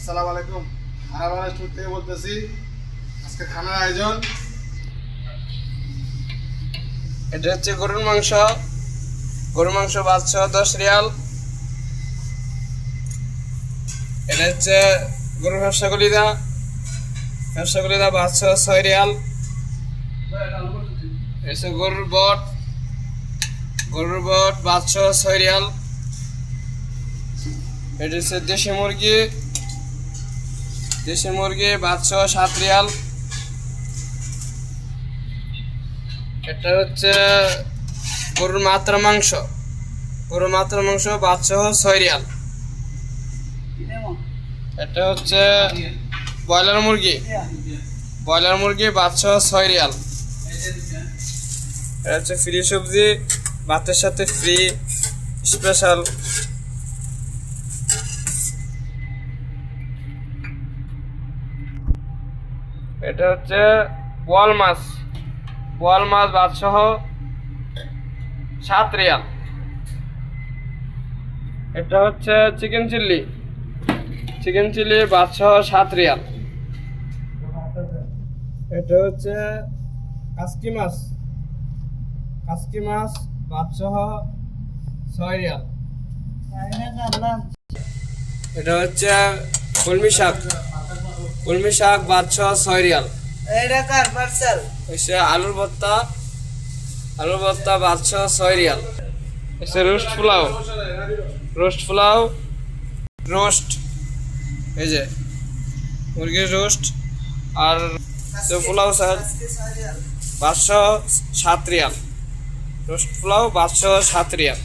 আসসালামু আলাইকুম। আরব রেস্টুরেন্ট থেকে বলতেছি। আজকে খানার আয়োজন, এটা হচ্ছে গরুর মাংস 510 রিয়াল। এটা হচ্ছে গরুর হাঁসা কলিদা 506 রিয়াল। এটা হচ্ছে গরুর বট 506 রিয়াল। এটা হচ্ছে দেশি মুরগি 507 রিয়াল। এটা হচ্ছে গরুর মাত্রা মাংস 506 রিয়াল। এটা হচ্ছে ব্রয়লার মুরগি 506 রিয়াল। এটা হচ্ছে ফ্রি সবজি, ভাতের সাথে ফ্রি স্পেশাল। এটা হচ্ছে বোয়াল মাছ 507 রিয়াল। এটা হচ্ছে চিকেন চিল্লি 507 রিয়াল। এটা হচ্ছে কাসকি মাছ 506 রিয়াল। এটা হচ্ছে কলমি শাক 506 রিয়াল। হচ্ছে আলুর ভর্তা 506 রিয়াল। হচ্ছে রোস্ট এই যে মুরগির রোস্ট আর পোলাও 507 রিয়াল। Roast pulao 507 Real.